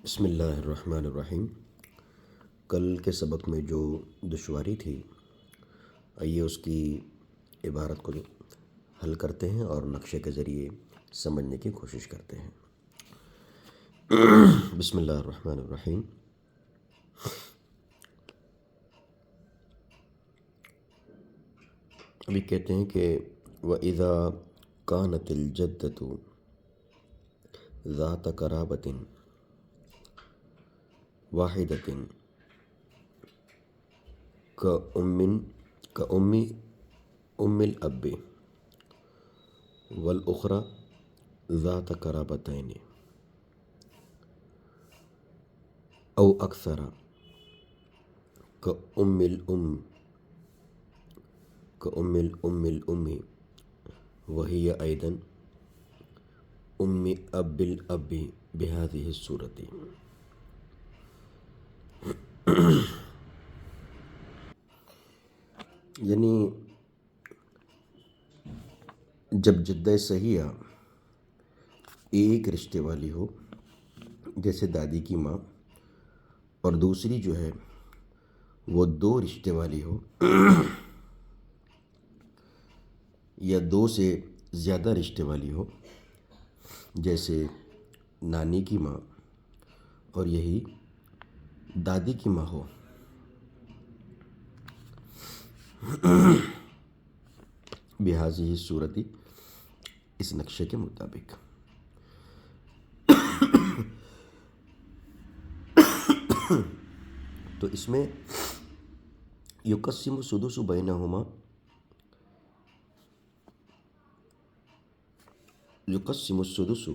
بسم اللہ الرحمن الرحیم۔ کل کے سبق میں جو دشواری تھی، آئیے اس کی عبارت کو حل کرتے ہیں اور نقشے کے ذریعے سمجھنے کی کوشش کرتے ہیں۔ بسم اللہ الرحمن الرحیم۔ ابھی کہتے ہیں کہ وَإِذَا كَانَتِ الْجَدَّةُ ذَاتَ قَرَابَةٍ واحدة كأم الأب والأخرى ذات قرابتين أو أكثر كأم الأم وهي أيضا أم أب الأب بهذه الصورة۔ یعنی جب جدہ صحیحہ ایک رشتے والی ہو، جیسے دادی کی ماں، اور دوسری جو ہے وہ دو رشتے والی ہو یا دو سے زیادہ رشتے والی ہو، جیسے نانی کی ماں اور یہی دادی کی ماں ہو، بہذی صورتی، اس نقشے کے مطابق۔ تو اس میں یقسم السدس بینہما، یقسم السدس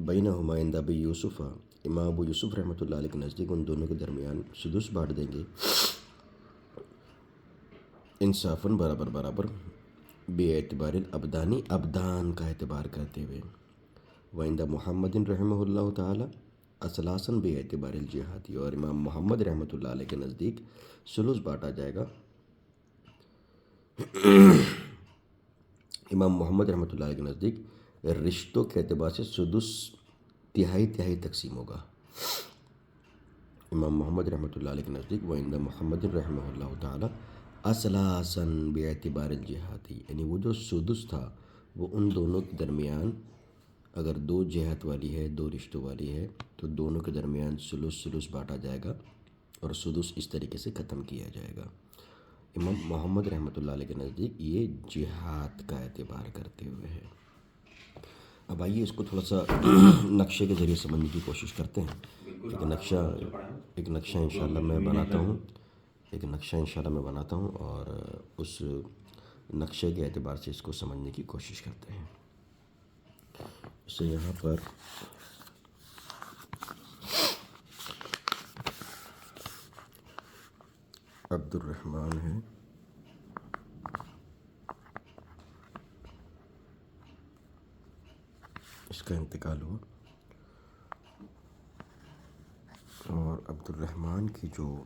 بینہما عند ابی یوسف، امام ابو یوسف رحمۃ اللہ علیہ کے نزدیک ان دونوں کے درمیان سدس بانٹ دیں گے، انصافاً برابر برابر، بے اعتبار الابدانی، ابدان کا اعتبار کرتے ہوئے، وعند محمد رحمہ اللہ تعالی اثلاثاً بے اعتبار الجہاتی، اور امام محمد رحمۃ اللہ علیہ کے نزدیک ثلث بانٹا جائے گا، امام محمد رحمۃ اللہ علیہ کے نزدیک رشتوں کے اعتبار سے سدس تہائی تہائی تقسیم ہوگا۔ امام محمد رحمۃ اللہ علیہ کے نزدیک وعند محمد رحمہ اللہ تعالی اثلاثاً بے اعتبار الجہاتی، یعنی وہ جو سدس تھا وہ ان دونوں کے درمیان، اگر دو جہت والی ہے، دو رشتوں والی ہے، تو دونوں کے درمیان ثلث بانٹا جائے گا اور سدس اس طریقے سے ختم کیا جائے گا۔ امام محمد رحمۃ اللہ علیہ کے نزدیک یہ جہات کا اعتبار کرتے ہوئے ہے۔ اب آئیے اس کو تھوڑا سا نقشے کے ذریعے سمجھنے کی کوشش کرتے ہیں۔ ایک نقشہ انشاءاللہ میں بناتا ہوں اور اس نقشے کے اعتبار سے اس کو سمجھنے کی کوشش کرتے ہیں۔ اسے یہاں پر عبد الرحمن ہے، اس کا انتقال ہوا، اور عبد الرحمن کی جو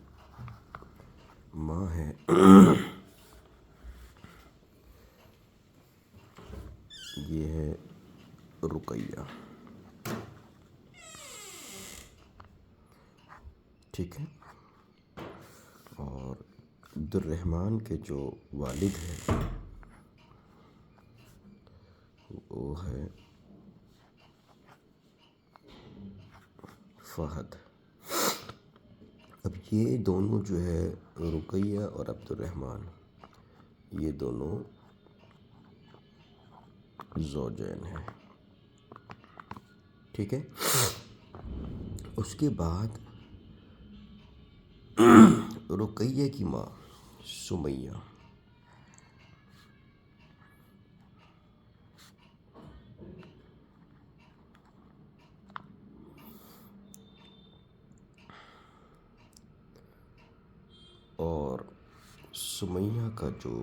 ماں ہے یہ ہے رقیہ، ٹھیک ہے، اور عبد الرحمن کے جو والد ہیں وہ ہے فہد۔ اب یہ دونوں جو ہے رقیہ اور عبد الرحمن، یہ دونوں زوجین ہیں، ٹھیک ہے۔ اس کے بعد رقیہ کی ماں سمیہ، اور سمیہ کا جو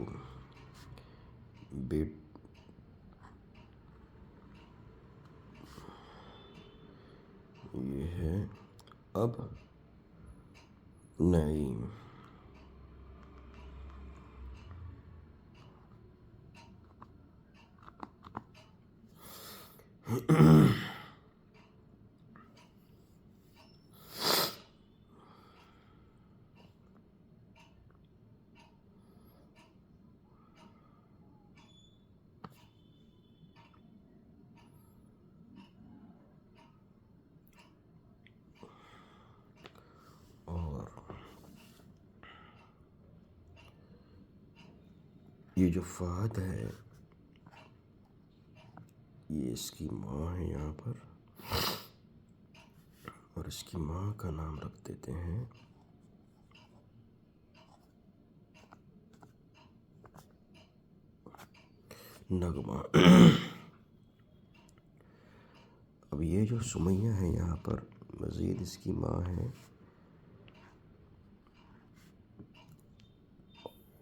یہ ہے اب نعیم، یہ جو فہد ہے یہ اس کی ماں ہے یہاں پر، اور اس کی ماں کا نام رکھ دیتے ہیں نغمہ۔ اب یہ جو سمیہ ہے یہاں پر مزید اس کی ماں ہے،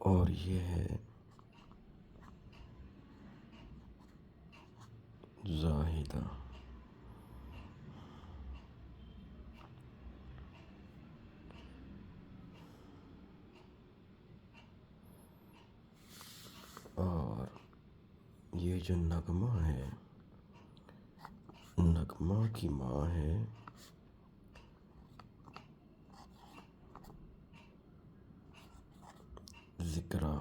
اور یہ ہے زاہدہ۔ اور یہ جو نغمہ ہے، نغمہ کی ماں ہے ذکریٰ۔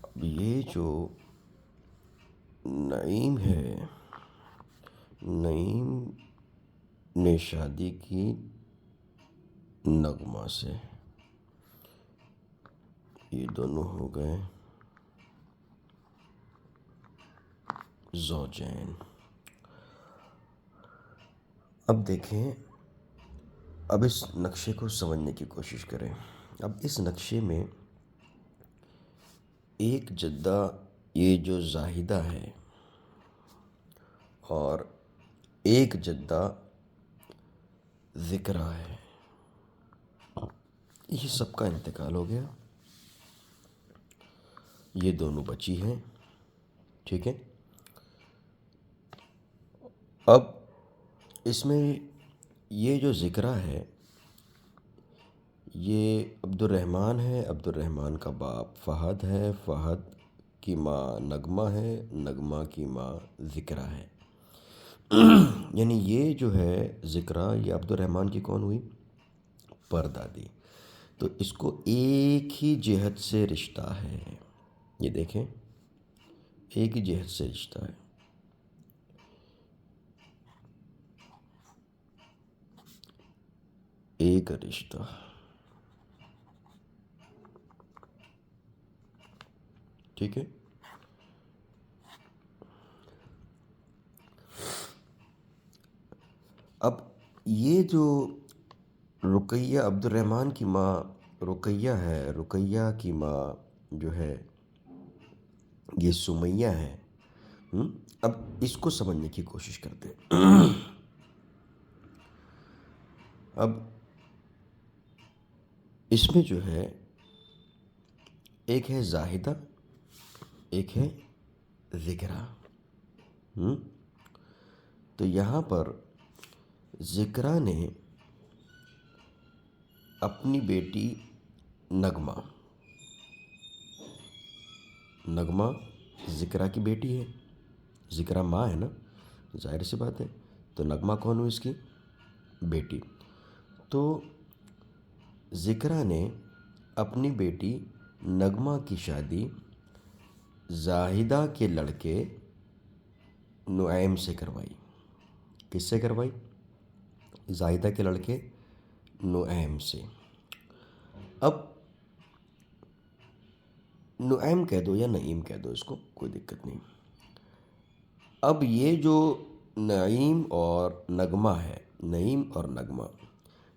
اب یہ جو نعیم ہے، نعیم نے شادی کی نغمہ سے، یہ دونوں ہو گئے زوجین۔ اب دیکھیں، اب اس نقشے کو سمجھنے کی کوشش کریں۔ اب اس نقشے میں ایک جدہ یہ جو زاہدہ ہے، اور ایک جدہ ذکریٰ ہے، یہ سب کا انتقال ہو گیا، یہ دونوں بچی ہیں، ٹھیک ہے۔ اب اس میں یہ جو ذکریٰ ہے یہ عبد الرحمن ہے، عبد الرحمن کا باپ فہد ہے، فہد کی ماں نغمہ ہے، نغمہ کی ماں ذکریٰ ہے۔ یعنی یہ جو ہے ذکریٰ، یہ عبد الرحمن کی کون ہوئی؟ پردادی۔ تو اس کو ایک ہی جہت سے رشتہ ہے، یہ دیکھیں ایک ہی جہت سے رشتہ ہے۔ ایک رشتہ، ٹھیک ہے۔ اب یہ جو رقیہ عبد الرحمن کی ماں رقیہ ہے، رقیہ کی ماں جو ہے یہ سمیہ ہے۔ اب اس کو سمجھنے کی کوشش کرتے ہیں۔ اب اس میں جو ہے ایک ہے زاہدہ، ایک ہے ذکریٰ۔ تو یہاں پر ذکریٰ نے اپنی بیٹی نغمہ، نغمہ ذکریٰ کی بیٹی ہے، ذکریٰ ماں ہے نا، ظاہر سی بات ہے، تو نغمہ کون ہوئی؟ اس کی بیٹی۔ تو ذکریٰ نے اپنی بیٹی نغمہ کی شادی زاہدہ کے لڑکے نعیم سے کروائی۔ کس سے کروائی؟ زاہدہ کے لڑکے نعیم سے۔ اب نعیم کہہ دو یا نعیم کہہ دو، اس کو کوئی دقت نہیں۔ اب یہ جو نعیم اور نغمہ ہے، نعیم اور نغمہ،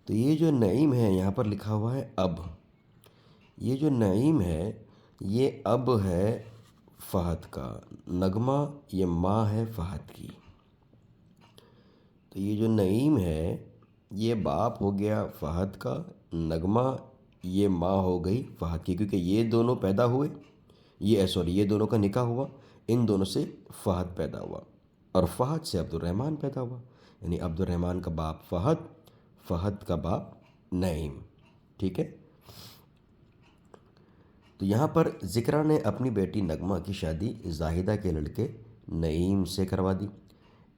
تو یہ جو نعیم ہے یہاں پر لکھا ہوا ہے اب، یہ جو نعیم ہے یہ اب ہے فہد کا، نغمہ یہ ماں ہے فہد کی۔ تو یہ جو نعیم ہے یہ باپ ہو گیا فہد کا، نغمہ یہ ماں ہو گئی فہد کی، کیونکہ یہ دونوں پیدا ہوئے، یہ دونوں کا نکاح ہوا، ان دونوں سے فہد پیدا ہوا، اور فہد سے عبد الرحمن پیدا ہوا، یعنی عبد الرحمن کا باپ فہد، فہد کا باپ نعیم، ٹھیک ہے۔ تو یہاں پر ذکریٰ نے اپنی بیٹی نغمہ کی شادی زاہدہ کے لڑکے نعیم سے کروا دی۔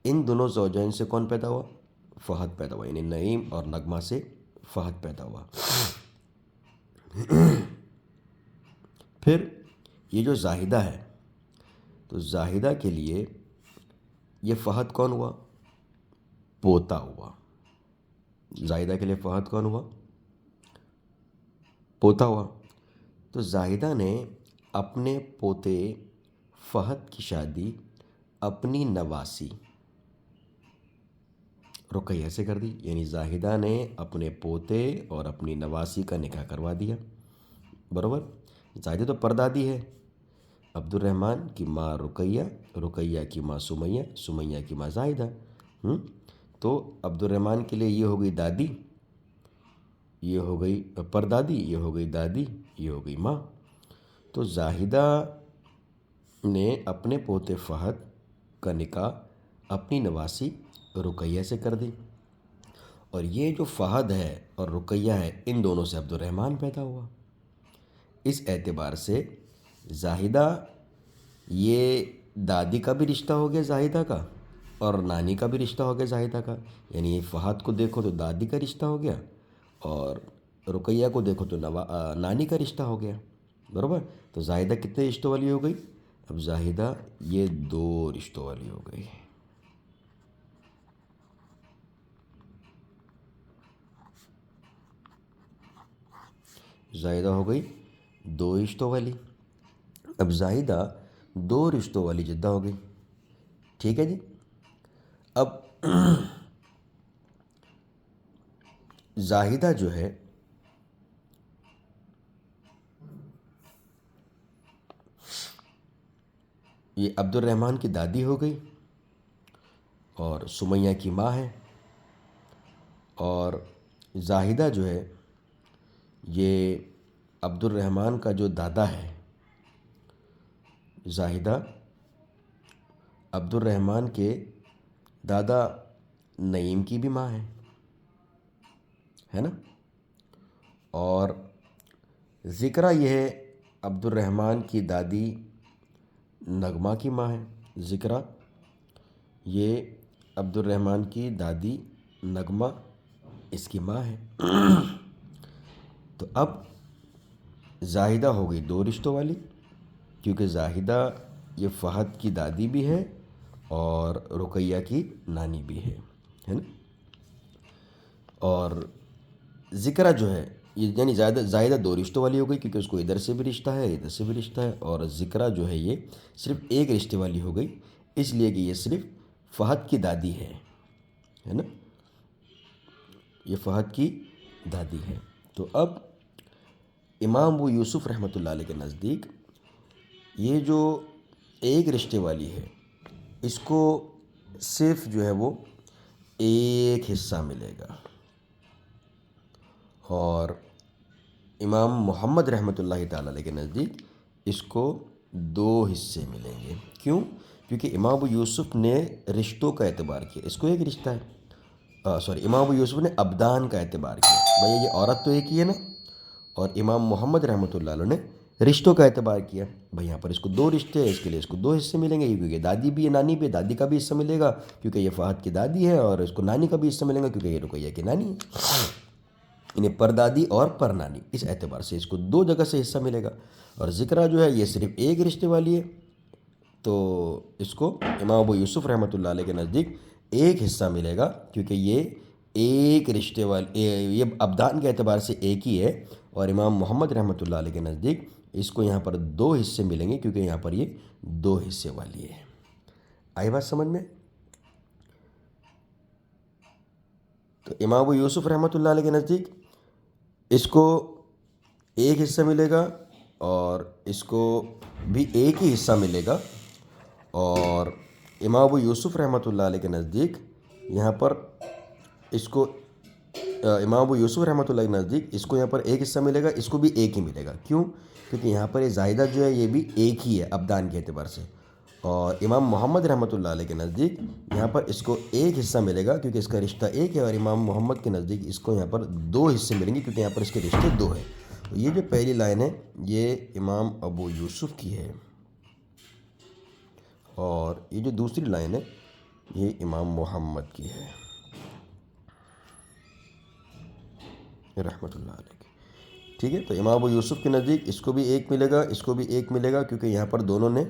ان دونوں زوجین سے کون پیدا ہوا؟ فہد پیدا ہوا، یعنی نعیم اور نغمہ سے فہد پیدا ہوا۔ پھر یہ جو زاہدہ ہے، تو زاہدہ کے لیے یہ فہد کون ہوا؟ پوتا ہوا. زاہدہ کے لیے فہد کون ہوا؟ پوتا ہوا. تو زاہدہ نے اپنے پوتے فہد کی شادی اپنی نواسی رقیہ سے کر دی. یعنی زاہدہ نے اپنے پوتے اور اپنی نواسی کا نکاح کروا دیا. برابر. زاہدہ تو پردادی ہے. عبد الرحمن کی ماں رقیہ، رقیہ کی ماں سمیہ، سمیہ کی ماں زاہدہ. تو عبد الرحمن کے لیے یہ ہو گئی دادی، یہ ہو گئی پردادی، یہ ہو گئی دادی، یہ ہو گئی ماں. تو زاہدہ نے اپنے پوتے فہد کا نکاح اپنی نواسی رقیہ سے کر دی. اور یہ جو فہد ہے اور رقیہ ہے، ان دونوں سے عبد الرحمن پیدا ہوا. اس اعتبار سے زاہدہ یہ دادی کا بھی رشتہ ہو گیا زاہدہ کا، اور نانی کا بھی رشتہ ہو گیا زاہدہ کا. یعنی فہد کو دیکھو تو دادی کا رشتہ ہو گیا، اور رقیہ کو دیکھو تو نانی کا رشتہ ہو گیا. برابر. تو زاہدہ کتنے رشتوں والی ہو گئی؟ اب زاہدہ یہ 2 رشتوں والی ہو گئی. زاہدہ ہو گئی 2 رشتوں والی. اب زاہدہ 2 رشتوں والی جدہ ہو گئی. ٹھیک ہے جی. اب زاہدہ جو ہے یہ عبد الرحمن کی دادی ہو گئی، اور سمیہ کی ماں ہے. اور زاہدہ جو ہے یہ عبد الرحمن کا جو دادا ہے، زاہدہ عبد الرحمن کے دادا نعیم کی بھی ماں ہے نا. اور ذکرہ یہ ہے عبد الرحمن کی دادی نغمہ کی ماں ہے. ذکرہ یہ عبد الرحمن کی دادی نغمہ اس کی ماں ہے. تو اب زاہدہ ہو گئی 2 رشتوں والی، کیونکہ زاہدہ یہ فہد کی دادی بھی ہے اور رقیہ کی نانی بھی ہے نا. اور ذکرہ جو ہے یہ یعنی زاہدہ 2 رشتوں والی ہو گئی، کیونکہ اس کو ادھر سے بھی رشتہ ہے، ادھر سے بھی رشتہ ہے. اور ذکرہ جو ہے یہ صرف ایک رشتے والی ہو گئی، اس لیے کہ یہ صرف فہد کی دادی ہے نا. یہ فہد کی دادی ہے. تو اب امام ابو یوسف رحمۃ اللہ علیہ کے نزدیک یہ جو ایک رشتے والی ہے، اس کو صرف جو ہے وہ ایک حصہ ملے گا. اور امام محمد رحمۃ اللہ تعالیٰ علیہ کے نزدیک اس کو 2 حصے ملیں گے. کیوں؟ کیونکہ امام ابو یوسف نے رشتوں کا اعتبار کیا، اس کو ایک رشتہ ہے. امام ابو یوسف نے ابدان کا اعتبار کیا. بھائی یہ عورت تو ایک ہی ہے نا. اور امام محمد رحمۃ اللہ علیہ نے رشتوں کا اعتبار کیا. بھائی یہاں پر اس کو 2 رشتے ہیں، اس کے لیے اس کو 2 حصے ملیں گے، کیونکہ دادی بھی ہے، نانی بھی ہے. دادی کا بھی حصہ ملے گا کیونکہ یہ فہد کی دادی ہے، اور اس کو نانی کا بھی حصہ ملے گا کیونکہ یہ رقیہ کی نانی ہے. انہیں پردادی اور پرنانی، اس اعتبار سے اس کو 2 جگہ سے حصہ ملے گا. اور ذکرہ جو ہے یہ صرف ایک رشتے والی ہے، تو اس کو امام ابو یوسف رحمۃ اللہ علیہ کے نزدیک ایک حصہ ملے گا، کیونکہ یہ ایک رشتے والی، یہ ابدان کے اعتبار سے ایک ہی ہے. اور امام محمد رحمۃ اللہ علیہ کے نزدیک اس کو یہاں پر 2 حصے ملیں گے، کیونکہ یہاں پر یہ 2 حصے والی ہے. آئی بات سمجھ میں؟ تو امام ابو یوسف رحمۃ اللہ علیہ کے نزدیک اس کو ایک حصہ ملے گا، اور اس کو بھی ایک ہی حصہ ملے گا. اور امام ابو یوسف رحمۃ اللہ علیہ کے نزدیک یہاں پر اس کو امام ابو یوسف رحمۃ اللہ کے نزدیک اس کو یہاں پر ایک حصہ ملے گا، اس کو بھی ایک ہی ملے گا. کیوں؟ کیونکہ یہاں پر یہ زاہدہ جو ہے یہ بھی ایک ہی ہے ابدان کے اعتبار سے. اور امام محمد رحمۃ اللہ علیہ کے نزدیک یہاں پر اس کو ایک حصہ ملے گا کیونکہ اس کا رشتہ ایک ہے. اور امام محمد کے نزدیک اس کو یہاں پر 2 حصے ملیں گے کیونکہ یہاں پر اس کے رشتے 2 ہیں. یہ جو پہلی لائن ہے یہ امام ابو یوسف کی ہے، اور یہ جو دوسری لائن ہے یہ امام محمد کی ہے رحمۃ اللہ علیہ. ٹھیک ہے. تو امام ابو یوسف کے نزدیک اس کو بھی ایک ملے گا، اس کو بھی ایک ملے گا، کیونکہ یہاں پر دونوں نے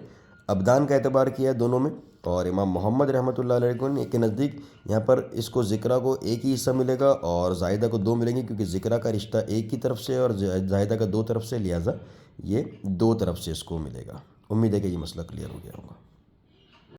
ابدان کا اعتبار کیا ہے دونوں میں، اور امام محمد رحمۃ اللہ علیہ کے نزدیک یہاں پر اس کو ذکرہ کو ایک ہی حصہ ملے گا اور زائدہ کو دو ملیں گے، کیونکہ ذکرہ کا رشتہ ایک کی طرف سے اور زائدہ کا دو طرف سے، لہٰذا یہ دو طرف سے اس کو ملے گا۔ امید ہے کہ یہ مسئلہ کلیئر ہو گیا ہوگا۔